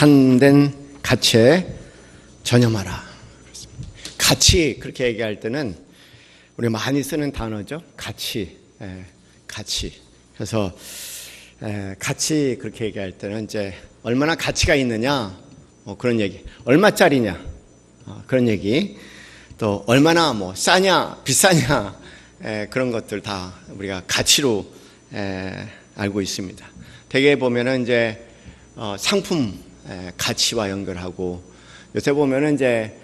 참된 가치에 전념하라. 가치 그렇게 얘기할 때는 우리 많이 쓰는 단어죠. 가치. 그래서 가치 그렇게 얘기할 때는 이제 얼마나 가치가 있느냐, 그런 얘기. 얼마짜리냐, 그런 얘기. 또 얼마나 싸냐, 비싸냐, 그런 것들 다 우리가 가치로 알고 있습니다. 대개 보면은 이제 상품 가치와 연결하고, 요새 보면은 이제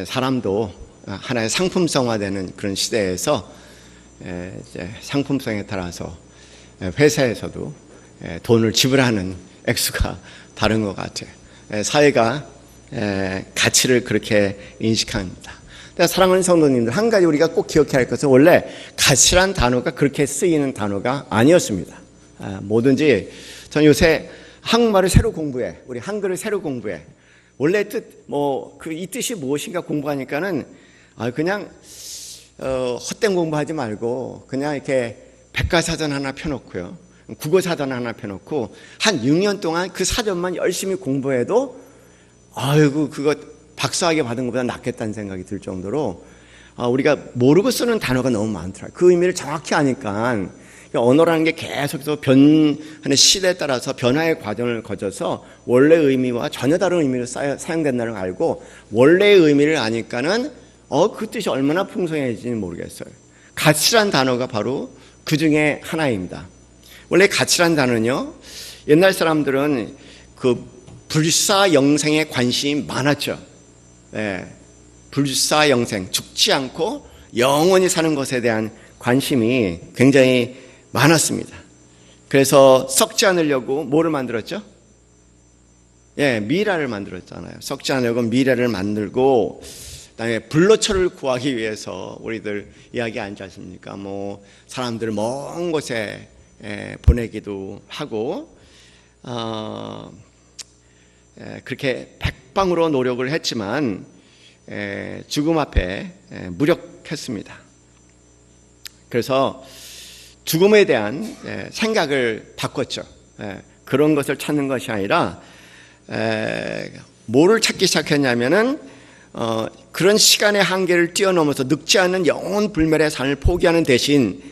사람도 하나의 상품성화되는 그런 시대에서 이제 상품성에 따라서 회사에서도 돈을 지불하는 액수가 다른 것 같아요. 사회가 가치를 그렇게 인식합니다. 사랑하는 성도님들, 한 가지 우리가 꼭 기억해야 할 것은 원래 가치란 단어가 그렇게 쓰이는 단어가 아니었습니다. 뭐든지 전 요새 한국말을 새로 공부해, 우리 한글을 새로 공부해. 원래 뜻, 이 뜻이 무엇인가 공부하니까는 그냥 헛된 공부하지 말고 그냥 이렇게 백과사전 하나 펴놓고요, 국어사전 하나 펴놓고 한 6년 동안 그 사전만 열심히 공부해도 그거 박사학위 받은 것보다 낫겠다는 생각이 들 정도로 우리가 모르고 쓰는 단어가 너무 많더라고요. 그 의미를 정확히 아니까, 언어라는 게 계속해서 변하는 시대에 따라서 변화의 과정을 거쳐서 원래의 의미와 전혀 다른 의미로 사용된다는 걸 알고, 원래의 의미를 아니까는 그 뜻이 얼마나 풍성해질지는 모르겠어요. 가치란 단어가 바로 그 중에 하나입니다. 원래 가치란 단어는요, 옛날 사람들은 그 불사영생에 관심이 많았죠. 불사영생, 죽지 않고 영원히 사는 것에 대한 관심이 굉장히 많았습니다. 그래서 썩지 않으려고 뭐를 만들었죠? 미라를 만들었잖아요. 썩지 않으려고 미라를 만들고, 그다음에 불로초를 구하기 위해서 우리들 이야기하지 않습니까? 사람들을 먼 곳에 보내기도 하고, 그렇게 백방으로 노력을 했지만 죽음 앞에 무력했습니다. 그래서 죽음에 대한 생각을 바꿨죠. 그런 것을 찾는 것이 아니라 뭐를 찾기 시작했냐면은 그런 시간의 한계를 뛰어넘어서 늙지 않는 영원 불멸의 삶을 포기하는 대신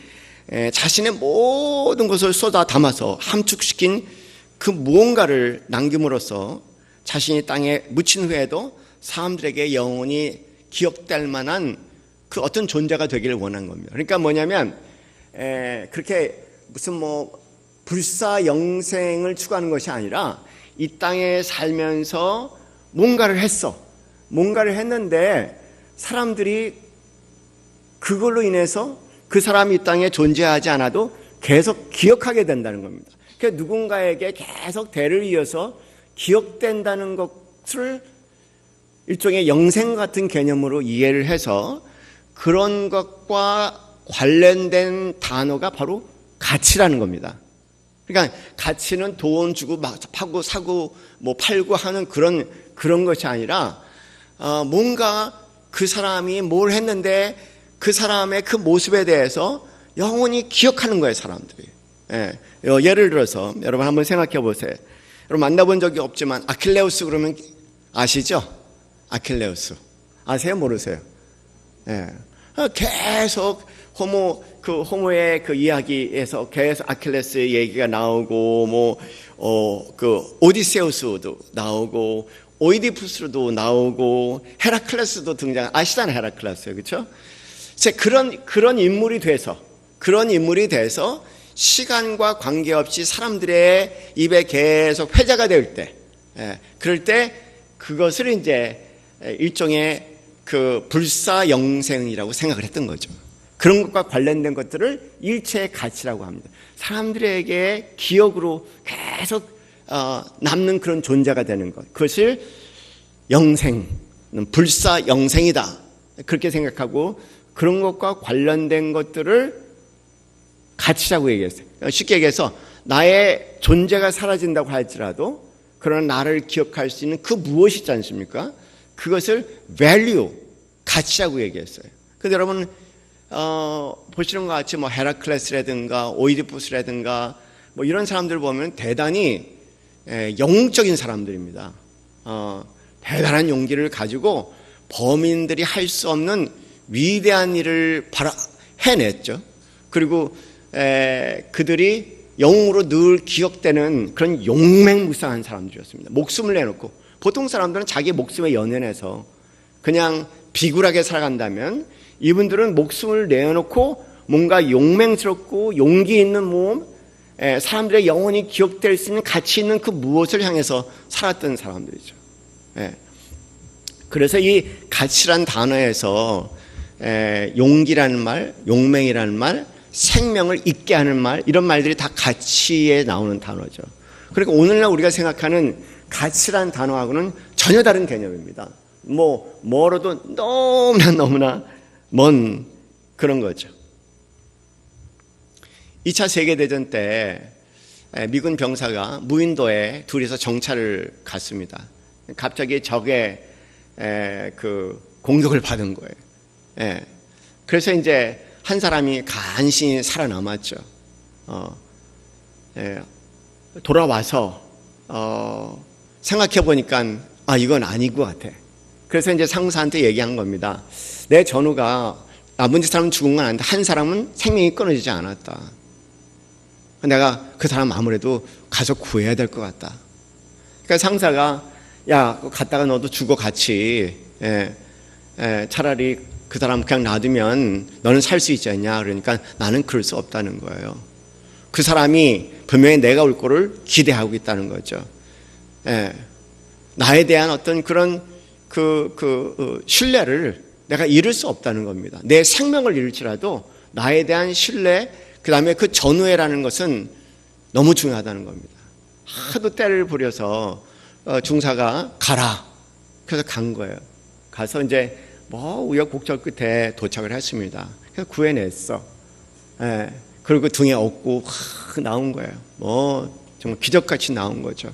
자신의 모든 것을 쏟아 담아서 함축시킨 그 무언가를 남김으로써 자신이 땅에 묻힌 후에도 사람들에게 영원히 기억될 만한 그 어떤 존재가 되기를 원한 겁니다. 그러니까 뭐냐면 그렇게 무슨 불사영생을 추구하는 것이 아니라 이 땅에 살면서 뭔가를 했는데 사람들이 그걸로 인해서 그 사람이 이 땅에 존재하지 않아도 계속 기억하게 된다는 겁니다. 그러니까 누군가에게 계속 대를 이어서 기억된다는 것을 일종의 영생 같은 개념으로 이해를 해서 그런 것과 관련된 단어가 바로 가치라는 겁니다. 그러니까 가치는 돈 주고 막 파고 사고 팔고 하는 그런 것이 아니라 뭔가 그 사람이 뭘 했는데 그 사람의 그 모습에 대해서 영원히 기억하는 거예요, 사람들이. 예를 들어서 여러분 한번 생각해 보세요. 여러분 만나본 적이 없지만 아킬레우스 그러면 아시죠? 아킬레우스 아세요? 모르세요? 계속 호모의 그 이야기에서 계속 아킬레스의 얘기가 나오고 그 오디세우스도 나오고 오이디푸스도 나오고 헤라클레스도 등장. 아시잖아요, 헤라클레스. 그렇죠? 그런 인물이 돼서 시간과 관계없이 사람들의 입에 계속 회자가 될 때, 그럴 때 그것을 이제 일종의 그 불사영생이라고 생각을 했던 거죠. 그런 것과 관련된 것들을 일체의 가치라고 합니다. 사람들에게 기억으로 계속 남는 그런 존재가 되는 것, 그것을 영생, 불사영생이다 그렇게 생각하고 그런 것과 관련된 것들을 가치라고 얘기했어요. 쉽게 얘기해서 나의 존재가 사라진다고 할지라도 그러나 나를 기억할 수 있는 그 무엇이 있지 않습니까? 그것을 value, 가치라고 얘기했어요. 그런데 여러분 보시는 것 같이 헤라클레스라든가 오이디푸스라든가 이런 사람들 보면 대단히 영웅적인 사람들입니다. 대단한 용기를 가지고 범인들이 할 수 없는 위대한 일을 해냈죠. 그리고 그들이 영웅으로 늘 기억되는 그런 용맹무쌍한 사람들이었습니다. 목숨을 내놓고, 보통 사람들은 자기 목숨에 연연해서 그냥 비굴하게 살아간다면, 이분들은 목숨을 내놓고 뭔가 용맹스럽고 용기 있는 모험, 사람들의 영원히 기억될 수 있는 가치 있는 그 무엇을 향해서 살았던 사람들이죠. 그래서 이 가치란 단어에서 용기라는 말, 용맹이라는 말, 생명을 잊게 하는 말, 이런 말들이 다 가치에 나오는 단어죠. 그러니까 오늘날 우리가 생각하는 가치란 단어하고는 전혀 다른 개념입니다. 멀어도 너무나 먼 그런 거죠. 2차 세계대전 때 미군 병사가 무인도에 둘이서 정찰을 갔습니다. 갑자기 적의 그 공격을 받은 거예요. 그래서 이제 한 사람이 간신히 살아남았죠. 돌아와서 생각해 보니까 이건 아닌 것 같아. 그래서 이제 상사한테 얘기한 겁니다. 내 전우가 나머지 사람은 죽은 건 아닌데 한 사람은 생명이 끊어지지 않았다. 내가 그 사람 아무래도 가서 구해야 될 것 같다. 그러니까 상사가 야, 갔다가 너도 죽어 같이. 차라리 그 사람 그냥 놔두면 너는 살 수 있지 않냐. 그러니까 나는 그럴 수 없다는 거예요. 그 사람이 분명히 내가 올 거를 기대하고 있다는 거죠. 나에 대한 어떤 그런 신뢰를 내가 잃을 수 없다는 겁니다. 내 생명을 잃을지라도 나에 대한 신뢰, 그 다음에 그 전우애라는 것은 너무 중요하다는 겁니다. 하도 때를 부려서 중사가 가라. 그래서 간 거예요. 가서 이제 우여곡절 끝에 도착을 했습니다. 그래서 구해냈어. 그리고 등에 업고 나온 거예요. 정말 기적같이 나온 거죠.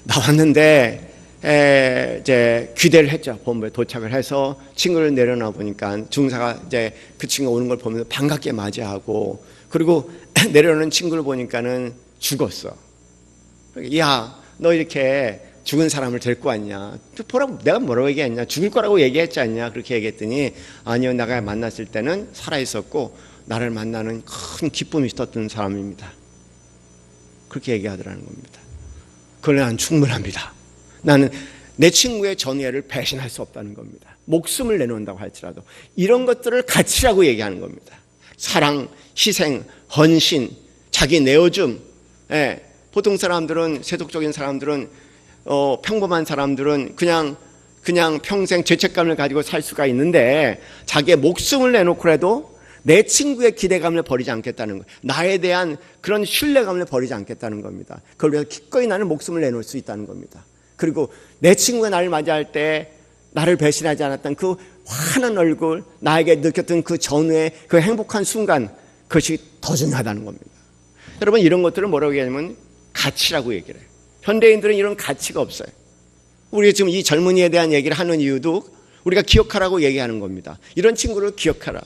나왔는데 이제 귀대를 했죠. 본부에 도착을 해서 친구를 내려놔 보니까 중사가 이제 그 친구 오는 걸 보면서 반갑게 맞이하고, 그리고 내려오는 친구를 보니까는 죽었어. 야, 너 이렇게 죽은 사람을 데리고 왔냐? 내가 뭐라고 얘기했냐? 죽을 거라고 얘기했지 않냐? 그렇게 얘기했더니 아니요, 내가 만났을 때는 살아있었고 나를 만나는 큰 기쁨이 있었던 사람입니다. 그렇게 얘기하더라는 겁니다. 그걸 난 충분합니다. 나는 내 친구의 전우애를 배신할 수 없다는 겁니다. 목숨을 내놓는다고 할지라도 이런 것들을 가치라고 얘기하는 겁니다. 사랑, 희생, 헌신, 자기 내어줌. 보통 사람들은, 세속적인 사람들은, 평범한 사람들은 그냥 평생 죄책감을 가지고 살 수가 있는데, 자기의 목숨을 내놓고라도 내 친구의 기대감을 버리지 않겠다는 거예요. 나에 대한 그런 신뢰감을 버리지 않겠다는 겁니다. 그걸 위해서 기꺼이 나는 목숨을 내놓을 수 있다는 겁니다. 그리고 내 친구가 나를 맞이할 때 나를 배신하지 않았던 그 환한 얼굴, 나에게 느꼈던 그 전후의 그 행복한 순간, 그것이 더 중요하다는 겁니다. 여러분, 이런 것들을 뭐라고 얘기하냐면 가치라고 얘기를 해요. 현대인들은 이런 가치가 없어요. 우리가 지금 이 젊은이에 대한 얘기를 하는 이유도 우리가 기억하라고 얘기하는 겁니다. 이런 친구를 기억하라.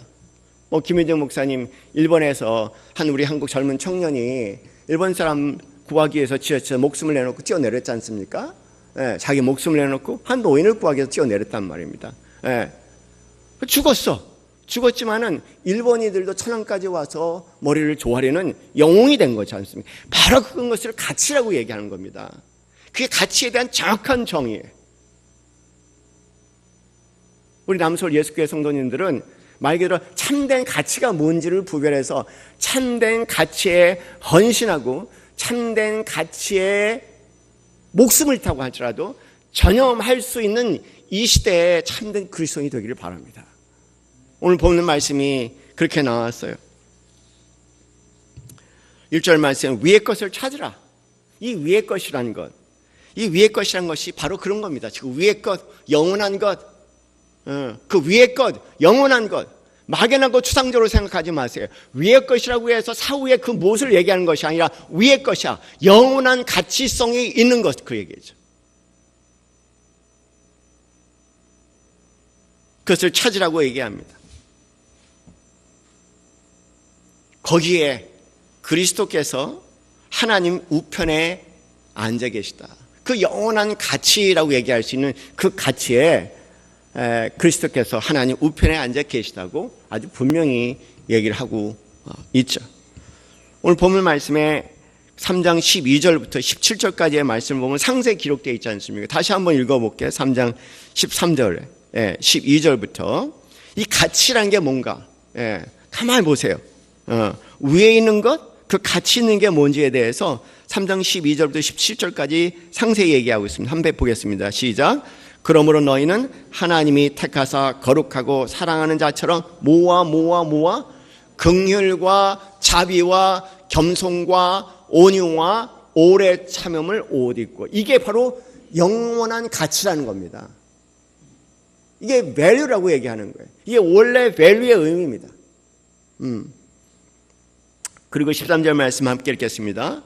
김윤정 목사님, 일본에서 한 우리 한국 젊은 청년이 일본 사람 구하기 위해서 지하철 목숨을 내놓고 뛰어내렸지 않습니까? 자기 목숨을 내놓고 한 노인을 구하기 위해서 뛰어내렸단 말입니다. 죽었지만은 일본인들도 천안까지 와서 머리를 조아리는 영웅이 된 거지 않습니까? 바로 그것을 가치라고 얘기하는 겁니다. 그게 가치에 대한 정확한 정의예요. 우리 남서울 예수교회 성도님들은 말 그대로 참된 가치가 뭔지를 구별해서 참된 가치에 헌신하고 참된 가치에 목숨을 타고 할지라도 전념할 수 있는 이 시대에 참된 그리스도인이 되기를 바랍니다. 오늘 보는 말씀이 그렇게 나왔어요. 1절 말씀, 위의 것을 찾으라. 이 위의 것이라는 것, 이 위의 것이라는 것이 바로 그런 겁니다. 지금 위의 것, 영원한 것, 그 위의 것, 영원한 것, 막연한 것 추상적으로 생각하지 마세요. 위의 것이라고 해서 사후에 그 무엇을 얘기하는 것이 아니라 위의 것이야. 영원한 가치성이 있는 것, 그 얘기죠. 그것을 찾으라고 얘기합니다. 거기에 그리스도께서 하나님 우편에 앉아 계시다. 그 영원한 가치라고 얘기할 수 있는 그 가치에 그리스도께서 하나님 우편에 앉아 계시다고 아주 분명히 얘기를 하고 있죠. 오늘 본문 말씀에 3장 12절부터 17절까지의 말씀을 보면 상세히 기록되어 있지 않습니까? 다시 한번 읽어볼게요. 3장 13절에 12절부터 이 가치라는 게 뭔가 가만히 보세요. 위에 있는 것, 그 가치 있는 게 뭔지에 대해서 3장 12절부터 17절까지 상세히 얘기하고 있습니다. 한번 보겠습니다. 시작. 그러므로 너희는 하나님이 택하사 거룩하고 사랑하는 자처럼 모아 긍휼과 자비와 겸손과 온유와 오래 참음을 옷 입고, 이게 바로 영원한 가치라는 겁니다. 이게 value라고 얘기하는 거예요. 이게 원래 value의 의미입니다. 그리고 13절 말씀 함께 읽겠습니다.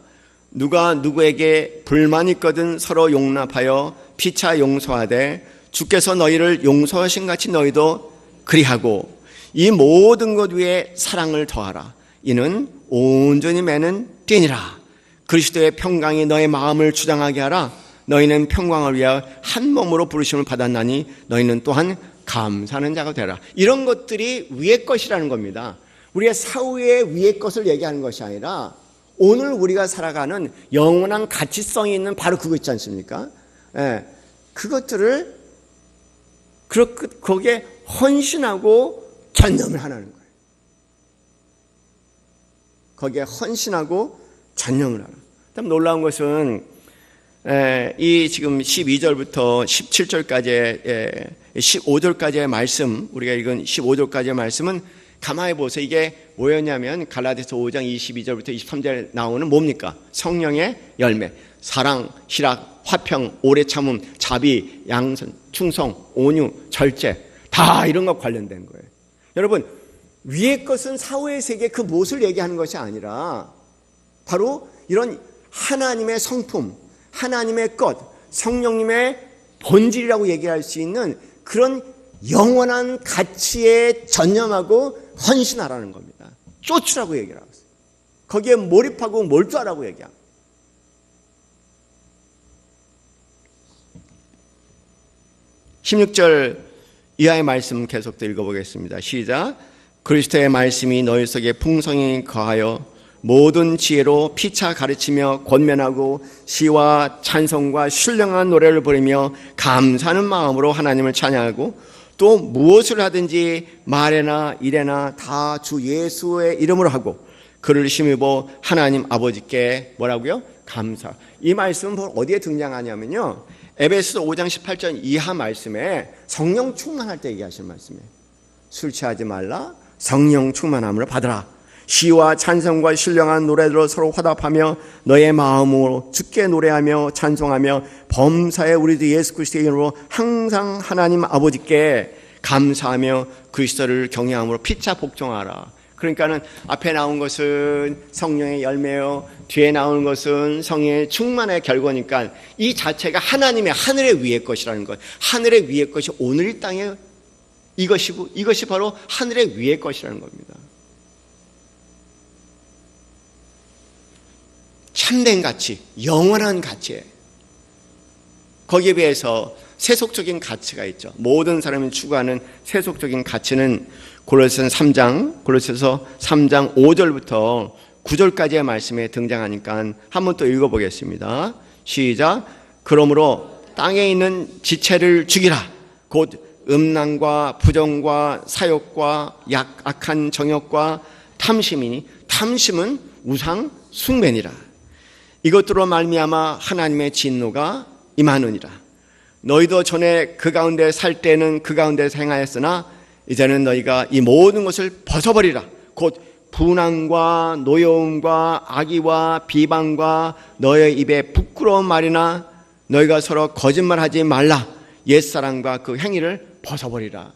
누가 누구에게 불만 있거든 서로 용납하여 피차 용서하되 주께서 너희를 용서하신 같이 너희도 그리하고 이 모든 것 위에 사랑을 더하라. 이는 온전히 매는 띠니라. 그리스도의 평강이 너의 마음을 주장하게 하라. 너희는 평강을 위하여 한 몸으로 부르심을 받았나니 너희는 또한 감사하는 자가 되라. 이런 것들이 위의 것이라는 겁니다. 우리의 사후의 위의 것을 얘기하는 것이 아니라 오늘 우리가 살아가는 영원한 가치성이 있는 바로 그거 있지 않습니까? 그것들을 거기에 헌신하고 전념을 하라는 거예요. 거기에 헌신하고 전념을 하라. 참 놀라운 것은 이 지금 12절부터 17절까지의 15절까지의 말씀, 우리가 읽은 15절까지의 말씀은 가만히 보세요. 이게 뭐였냐면 갈라디아서 5장 22절부터 23절에 나오는 뭡니까? 성령의 열매, 사랑, 희락, 화평, 오래 참음, 자비, 양선, 충성, 온유, 절제, 다 이런 것 관련된 거예요. 여러분, 위의 것은 사후의 세계 그 무엇을 얘기하는 것이 아니라 바로 이런 하나님의 성품, 하나님의 것, 성령님의 본질이라고 얘기할 수 있는 그런 영원한 가치에 전념하고 헌신하라는 겁니다. 쫓으라고 얘기를 하고 있어요. 거기에 몰입하고 몰두하라고 얘기합니다. (16절) 이하의 말씀 계속 읽어보겠습니다. 시작. 그리스도의 말씀이 너희 속에 풍성히 거하여 모든 지혜로 피차 가르치며 권면하고 시와 찬송과 신령한 노래를 부르며 감사하는 마음으로 하나님을 찬양하고 또 무엇을 하든지 말에나 일에나 다 주 예수의 이름으로 하고 그를 힘입어 하나님 아버지께 뭐라고요? 감사. 이 말씀은 어디에 등장하냐면요, 에베소서 5장 18절 이하 말씀에 성령 충만할 때 얘기하시는 말씀이에요. 술 취하지 말라, 성령 충만함을 받으라. 시와 찬송과 신령한 노래들로 서로 화답하며 너의 마음으로 주께 노래하며 찬송하며 범사에 우리 주 예수 그리스도의 이름으로 항상 하나님 아버지께 감사하며 그리스도를 경외함으로 피차 복종하라. 그러니까는 앞에 나온 것은 성령의 열매요, 뒤에 나오는 것은 성령의 충만의 결과니까 이 자체가 하나님의 하늘의 위의 것이라는 것, 하늘의 위의 것이 오늘 이 땅에 이것이 바로 하늘의 위의 것이라는 겁니다. 참된 가치, 영원한 가치, 거기에 비해서 세속적인 가치가 있죠. 모든 사람이 추구하는 세속적인 가치는 골로새서 3장 5절부터 9절까지의 말씀에 등장하니까 한번 또 읽어보겠습니다. 시작. 그러므로 땅에 있는 지체를 죽이라. 곧 음란과 부정과 사욕과 악한 정욕과 탐심이니 탐심은 우상 숭배니라. 이것들로 말미암아 하나님의 진노가 임하느니라. 너희도 전에 그 가운데 살 때는 그 가운데서 행하였으나 이제는 너희가 이 모든 것을 벗어버리라. 곧 분함과 노여움과 악의와 비방과 너의 입에 부끄러운 말이나 너희가 서로 거짓말하지 말라. 옛사랑과 그 행위를 벗어버리라.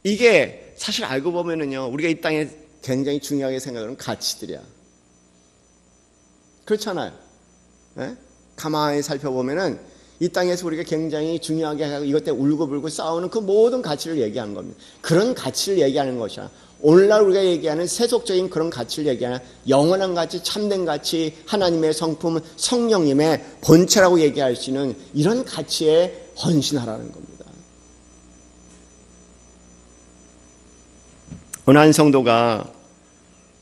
이게 사실 알고 보면은요, 우리가 이 땅에 굉장히 중요하게 생각하는 가치들이야. 그렇잖아요. 가만히 살펴보면은 이 땅에서 우리가 굉장히 중요하게 하고 이것 때문에 울고불고 싸우는 그 모든 가치를 얘기하는 겁니다. 그런 가치를 얘기하는 것이야. 오늘날 우리가 얘기하는 세속적인 그런 가치를 얘기하는 영원한 가치, 참된 가치, 하나님의 성품, 성령님의 본체라고 얘기할 수 있는 이런 가치에 헌신하라는 겁니다. 어느 한 성도가,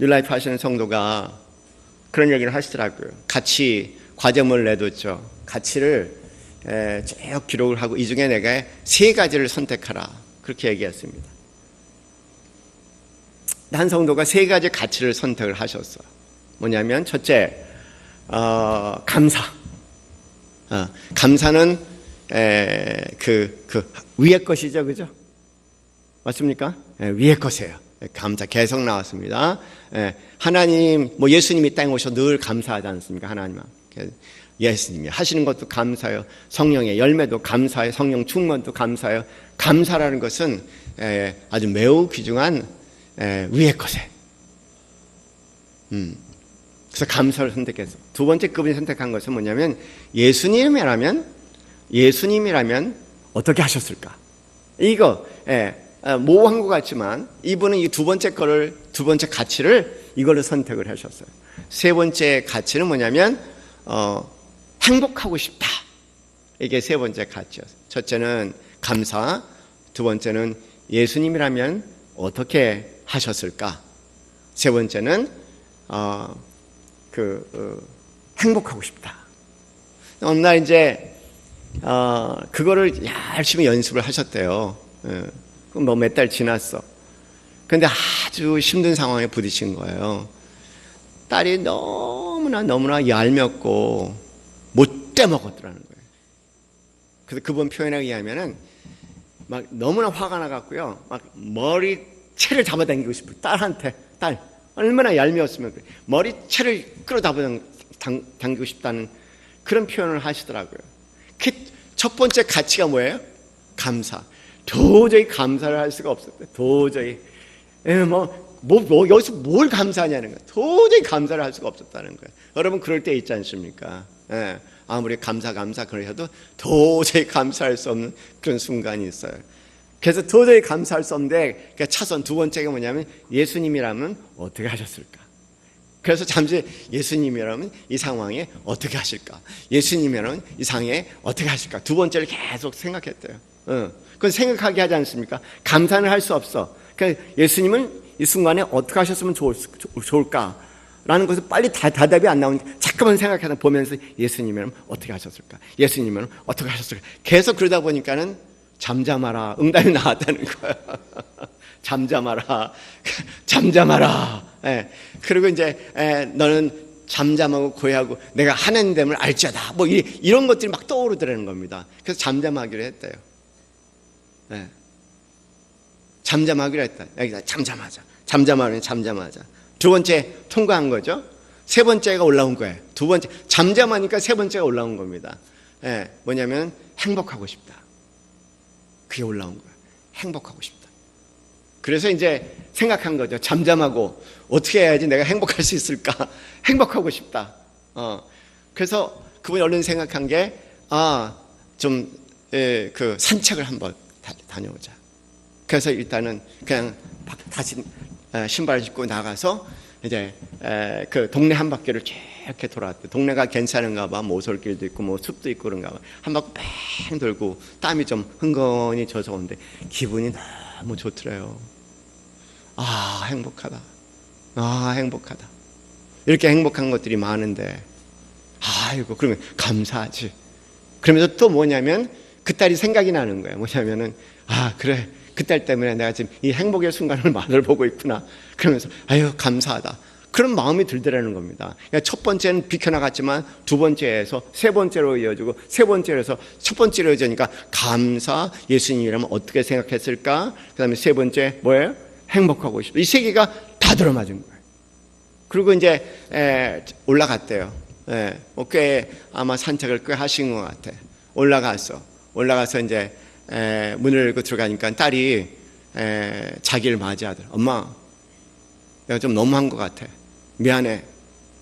뉴라이프 하시는 성도가 그런 얘기를 하시더라고요. 가치, 과제문을 내뒀죠. 가치를 쭉 기록을 하고 이 중에 내가 3가지를 선택하라. 그렇게 얘기했습니다. 한 성도가 3가지 가치를 선택을 하셨어요. 뭐냐면 첫째, 감사. 감사는 위의 것이죠, 그죠? 맞습니까? 위의 것이에요. 감사 계속 나왔습니다. 하나님, 예수님 이 땅에 오셔서 늘 감사하지 않습니까? 하나님. 예수님이 하시는 것도 감사해요. 성령의 열매도 감사해요. 성령 충만도 감사해요. 감사라는 것은 아주 매우 귀중한 위의 것에. 그래서 감사를 선택했어. 두 번째 그분이 선택한 것은 뭐냐면 예수님이라면 어떻게 하셨을까? 이거 모호한 것 같지만 이분은 이 두 번째 가치를 이걸로 선택을 하셨어요. 세 번째 가치는 뭐냐면 행복하고 싶다. 이게 세 번째 가치였어요. 첫째는 감사, 두 번째는 예수님이라면 어떻게 하셨을까? 세 번째는 행복하고 싶다. 어느 날 이제 그거를 열심히 연습을 하셨대요. 그럼 몇 달 지났어. 근데 아주 힘든 상황에 부딪힌 거예요. 딸이 너무나 얄밉고 못돼 먹었더라는 거예요. 그래서 그분 표현에 의하면은 막 너무나 화가 나갖고요. 막 머리채를 잡아당기고 싶어요. 딸 얼마나 얄미웠으면 그래. 머리채를 끌어당기고 싶다는 그런 표현을 하시더라고요. 그 첫 번째 가치가 뭐예요? 감사. 도저히 감사를 할 수가 없었대요. 도저히. 여기서 뭘 감사하냐는 거예요. 도저히 감사를 할 수가 없었다는 거예요. 여러분 그럴 때 있지 않습니까? 아무리 감사 그러셔도 도저히 감사할 수 없는 그런 순간이 있어요. 그래서 도저히 감사할 수 없는데 차선 두 번째가 뭐냐면 예수님이라면 어떻게 하셨을까? 그래서 잠시 예수님이라면 이 상황에 어떻게 하실까? 예수님이라면 이 상황에 어떻게 하실까? 두 번째를 계속 생각했대요. 그건 생각하게 하지 않습니까? 감사는 할 수 없어. 그러니까 예수님은 이 순간에 어떻게 하셨으면 좋을까? 라는 것을 빨리 대답이 안 나오니까 잠깐만 생각하다 보면서 예수님이라면 어떻게 하셨을까? 예수님이라면 어떻게 하셨을까? 계속 그러다 보니까는 잠잠하라. 응답이 나왔다는 거야. 잠잠하라. 그리고 이제 너는 잠잠하고 고요하고 내가 하나님 됨을 알지어다. 이런 것들이 막 떠오르더라는 겁니다. 그래서 잠잠하기로 했대요. 잠잠하기로 했다. 여기다 잠잠하자. 잠잠하자. 두 번째 통과한 거죠. 세 번째가 올라온 거예요. 두 번째 잠잠하니까 세 번째가 올라온 겁니다. 뭐냐면 행복하고 싶다. 그게 올라온 거예요. 행복하고 싶다. 그래서 이제 생각한 거죠. 잠잠하고 어떻게 해야지 내가 행복할 수 있을까? 행복하고 싶다. 그래서 그분이 얼른 생각한 게 그 산책을 한번 다녀오자. 그래서 일단은 그냥 다시 신발 신고 나가서 이제 그 동네 한 바퀴를 쭉 이렇게 돌아왔대. 동네가 괜찮은가 봐. 오솔길도 있고 숲도 있고 그런가 봐. 한 바퀴 뺑 돌고 땀이 좀 흥건히 젖어 오는데 기분이 너무 좋더래요. 행복하다. 행복하다. 이렇게 행복한 것들이 많은데 아이고 그러면 감사하지. 그러면서 또 뭐냐면 그 딸이 생각이 나는 거예요. 뭐냐면은 그래 그 딸 때문에 내가 지금 이 행복의 순간을 마늘 보고 있구나. 그러면서 아유 감사하다. 그런 마음이 들더라는 겁니다. 그러니까 첫 번째는 비켜나갔지만 두 번째에서 세 번째로 이어지고 세 번째에서 첫 번째로 이어지니까 감사, 예수님이라면 어떻게 생각했을까? 그 다음에 세 번째 뭐예요? 행복하고 싶다. 이 세 개가 다 들어맞은 거예요. 그리고 이제 올라갔대요. 꽤 아마 산책을 꽤 하신 것 같아. 올라가서 이제 문을 열고 들어가니까 딸이 자기를 맞이하더라. 엄마, 내가 좀 너무한 것 같아. 미안해.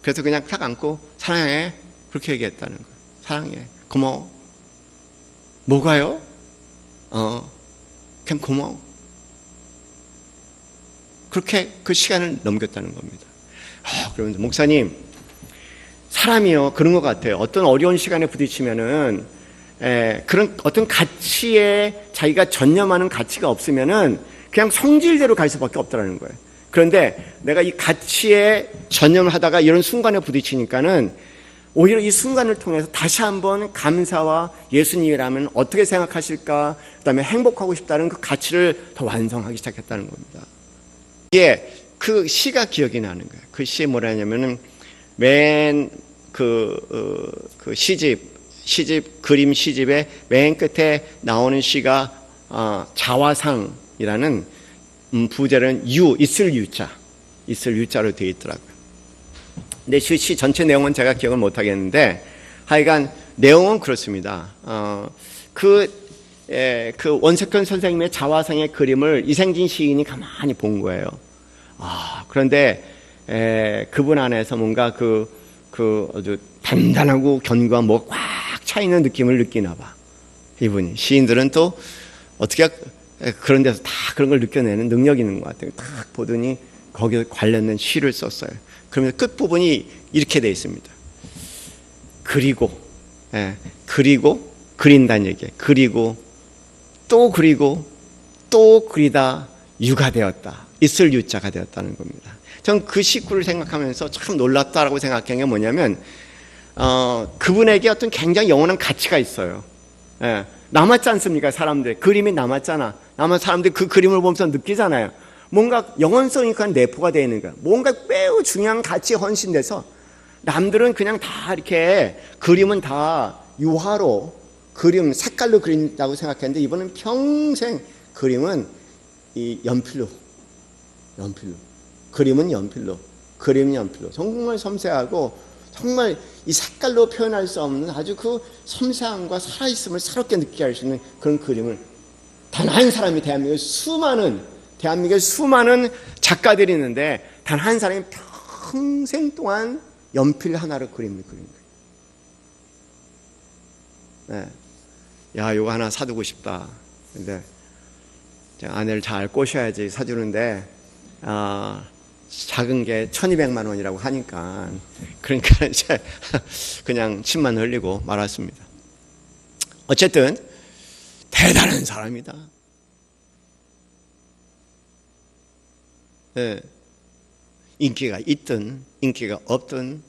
그래서 그냥 탁 안고 사랑해. 그렇게 얘기했다는 거예요. 사랑해. 고마워. 뭐가요? 그냥 고마워. 그렇게 그 시간을 넘겼다는 겁니다. 그러면서 목사님, 사람이요 그런 것 같아요. 어떤 어려운 시간에 부딪히면은 그런 어떤 가치에 자기가 전념하는 가치가 없으면은 그냥 성질대로 갈 수밖에 없다는 거예요. 그런데 내가 이 가치에 전념하다가 이런 순간에 부딪히니까는 오히려 이 순간을 통해서 다시 한번 감사와 예수님이라면 어떻게 생각하실까, 그다음에 행복하고 싶다는 그 가치를 더 완성하기 시작했다는 겁니다. 이게 그 시가 기억이 나는 거예요. 그 시에 뭐라 하냐면은 맨 그 시집 그림 시집의 맨 끝에 나오는 시가 자화상이라는 부제는 있을 유자로 되어 있더라고요. 근데 그 시 전체 내용은 제가 기억을 못 하겠는데 하여간 내용은 그렇습니다. 그 원석현 선생님의 자화상의 그림을 이생진 시인이 가만히 본 거예요. 그런데 그분 안에서 뭔가 그 아주 단단하고 견고한 뭐가 꽉 차 있는 느낌을 느끼나 봐. 이분이. 시인들은 또 어떻게 그런 데서 다 그런 걸 느껴내는 능력이 있는 것 같아요. 딱 보더니 거기에 관련된 시를 썼어요. 그러면 끝부분이 이렇게 되어 있습니다. 그리고 그린다는 얘기예요. 그리고 또 그리다 유가 되었다. 있을 유자가 되었다는 겁니다. 전 그 시구를 생각하면서 참 놀랍다라고 생각한 게 뭐냐면 그분에게 어떤 굉장히 영원한 가치가 있어요. 남았지 않습니까? 사람들 그림이 남았잖아. 사람들이 그 그림을 보면서 느끼잖아요. 뭔가 영원성이 그 내포가 되어 있는 거야. 뭔가 매우 중요한 가치에 헌신돼서 남들은 그냥 다 이렇게 그림은 다 유화로 그림 색깔로 그린다고 생각했는데 이번엔 평생 그림은 이 연필로 그림은 연필로 정말 섬세하고 정말 이 색깔로 표현할 수 없는 아주 그 섬세함과 살아있음을 새롭게 느끼게 할 수 있는 그런 그림을 단 한 사람이 대한민국의 수많은 작가들이 있는데 단 한 사람이 평생 동안 연필 하나로 그림을 그린 거예요. 야, 이거 하나 사두고 싶다. 근데 아내를 잘 꼬셔야지 사주는데 작은 게 1200만 원이라고 하니까 그러니까 이제 그냥 침만 흘리고 말았습니다. 어쨌든 대단한 사람이다. 인기가 있든 인기가 없든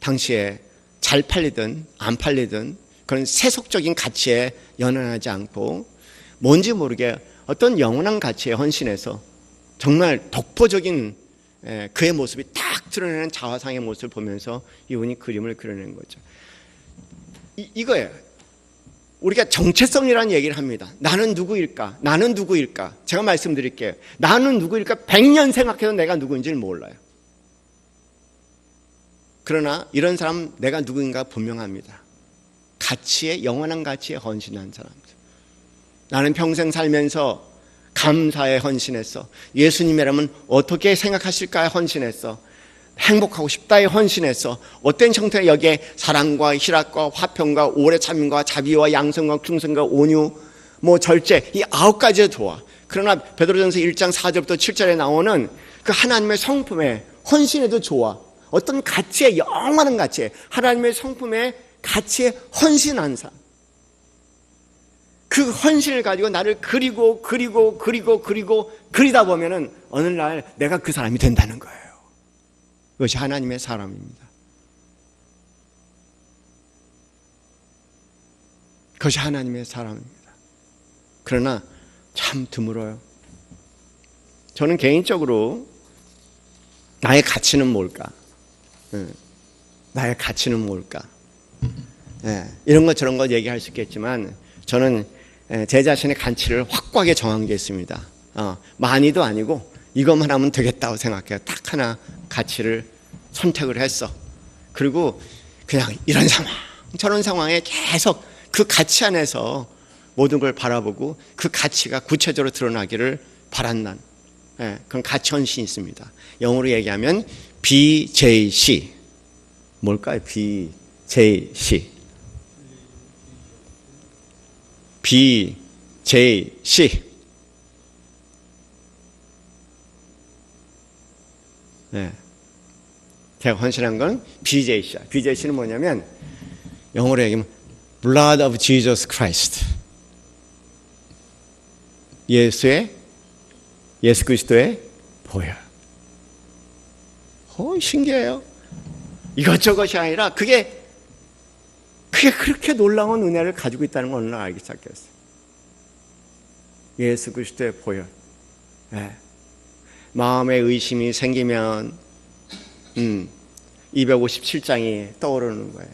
당시에 잘 팔리든 안 팔리든 그런 세속적인 가치에 연연하지 않고 뭔지 모르게 어떤 영원한 가치에 헌신해서 정말 독보적인 그의 모습이 딱 드러내는 자화상의 모습을 보면서 이분이 그림을 그려낸 거죠. 이거예요. 우리가 정체성이라는 얘기를 합니다. 나는 누구일까? 제가 말씀드릴게요. 나는 누구일까? 100년 생각해도 내가 누구인지를 몰라요. 그러나 이런 사람 내가 누구인가 분명합니다. 영원한 가치에 헌신한 사람들. 나는 평생 살면서 감사에 헌신했어. 예수님이라면 어떻게 생각하실까에 헌신했어. 행복하고 싶다에 헌신했어. 어떤 형태의 여기에 사랑과 희락과 화평과 오래 참음과 자비와 양성과 충성과 온유, 절제, 이 9가지가 좋아. 그러나 베드로전서 1장 4절부터 7절에 나오는 그 하나님의 성품에 헌신해도 좋아. 어떤 가치에, 영원한 가치에, 하나님의 성품에 가치에 헌신한 사람. 그 헌신을 가지고 나를 그리다 보면은 어느 날 내가 그 사람이 된다는 거예요. 그것이 하나님의 사람입니다. 그것이 하나님의 사람입니다. 그러나 참 드물어요. 저는 개인적으로 나의 가치는 뭘까? 나의 가치는 뭘까? 이런 것 저런 것 얘기할 수 있겠지만 저는 제 자신의 가치를 확고하게 정한 게 있습니다. 많이도 아니고 이것만 하면 되겠다고 생각해요. 딱 하나 가치를 선택을 했어. 그리고 그냥 이런 상황 저런 상황에 계속 그 가치 안에서 모든 걸 바라보고 그 가치가 구체적으로 드러나기를 바란난 그런 가치 헌신이 있습니다. 영어로 얘기하면 BJC. 뭘까요? BJC. BJC. 네. 제가 헌신한 건 BJC야. BJC는 뭐냐면 영어로 얘기하면 Blood of Jesus Christ. 예수 그리스도의 보혈. 신기해요. 이것저것이 아니라 그게 그렇게 놀라운 은혜를 가지고 있다는 걸 오늘 알기 시작했어요. 예수 그리스도의 보혈. 네. 마음에 의심이 생기면 257장이 떠오르는 거예요.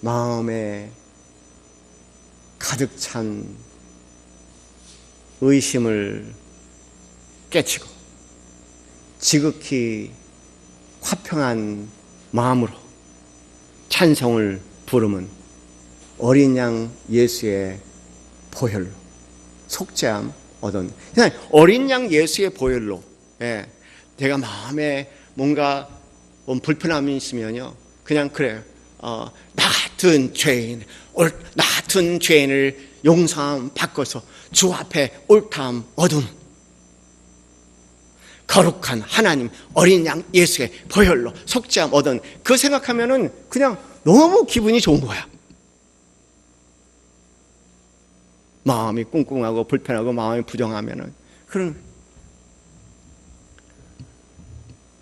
마음에 가득 찬 의심을 깨치고 지극히 화평한 마음으로 찬송을 부르면 어린 양 예수의 보혈로 속죄함 얻었네. 그냥 어린 양 예수의 보혈로, 예, 내가 마음에 뭔가 불편함이 있으면요, 그냥 그래요. 나 같은 죄인을 용서함 바꿔서 주 앞에 옳다함 얻음. 거룩한 하나님 어린 양 예수의 보혈로 속죄함 얻은 그 생각하면은 그냥 너무 기분이 좋은 거야. 마음이 꿍꿍하고 불편하고 마음이 부정하면은 그런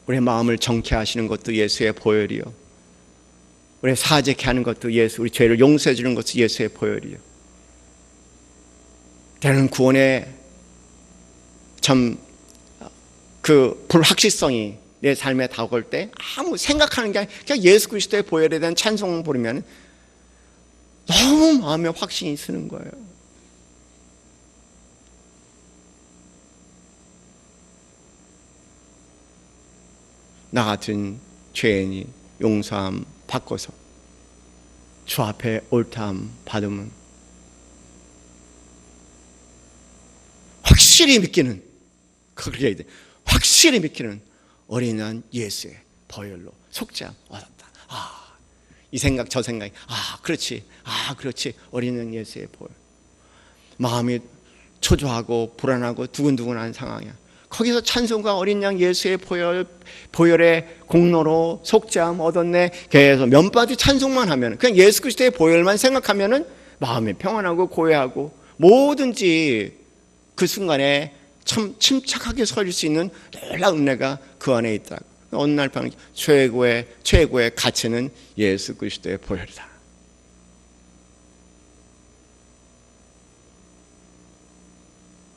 우리의 마음을 정케 하시는 것도 예수의 보혈이요. 우리 사죄케 하는 것도 예수, 우리 죄를 용서해 주는 것도 예수의 보혈이요. 때로는 구원의 참 그 불확실성이 내 삶에 다가올 때 아무 생각하는 게 아니라 그냥 예수 그리스도의 보혈에 대한 찬송을 부르면 너무 마음에 확신이 쓰는 거예요. 나 같은 죄인이 용서함 바꿔서 주 앞에 옳다함 받으면 확실히 믿기는, 그렇게 해야 돼. 확실히 믿기는 어린 양 예수의 보혈로 속죄함 얻었다. 이 생각 저 생각이 그렇지. 어린 양 예수의 보혈. 마음이 초조하고 불안하고 두근두근한 상황이야. 거기서 찬송과 어린 양 예수의 보혈의 공로로 속죄함 얻었네. 계속 면바지 찬송만 하면, 그냥 예수 그리스도의 보혈만 생각하면은 마음이 평안하고 고요하고 뭐든지 그 순간에 참 침착하게 서릴 수 있는 놀라운 은혜가 그 안에 있다. 어느 날 밤 최고의 가치는 예수 그리스도의 보혈이다.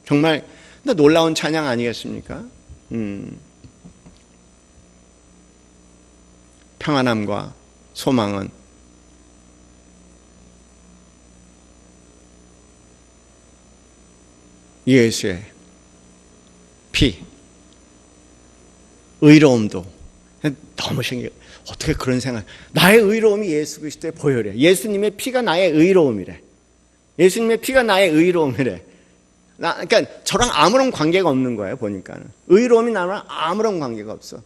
정말 놀라운 찬양 아니겠습니까? 평안함과 소망은 예수의 피, 의로움도 너무 신기해요. 어떻게 그런 생각? 나의 의로움이 예수 그리스도의 보혈이래. 예수님의 피가 나의 의로움이래. 예수님의 피가 나의 의로움이래. 그러니까 저랑 아무런 관계가 없는 거예요. 보니까는 의로움이 나랑 아무런 관계가 없어.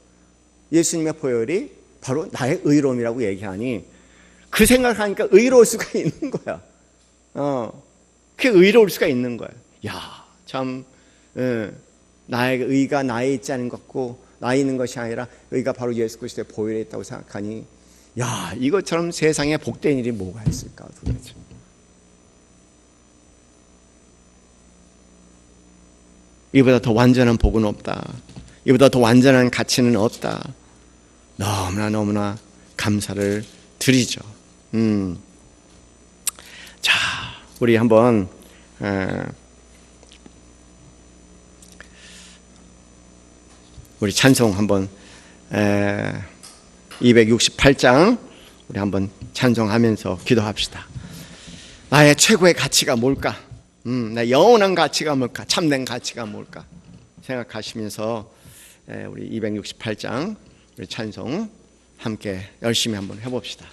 예수님의 보혈이 바로 나의 의로움이라고 얘기하니 그 생각을 하니까 의로울 수가 있는 거야. 그게 의로울 수가 있는 거야. 야, 참. 나의 의가 나에 있지 않은 것 같고 나에 있는 것이 아니라 의가 바로 예수 그리스도의 보혈에 있다고 생각하니, 야, 이것처럼 세상에 복된 일이 뭐가 있을까 도대체. 이보다 더 완전한 복은 없다. 이보다 더 완전한 가치는 없다. 너무나 감사를 드리죠. 자, 우리 한번 우리 찬송 한번 268장 우리 한번 찬송하면서 기도합시다. 나의 최고의 가치가 뭘까? 나의 영원한 가치가 뭘까? 참된 가치가 뭘까? 생각하시면서 우리 268장 우리 찬송 함께 열심히 한번 해봅시다.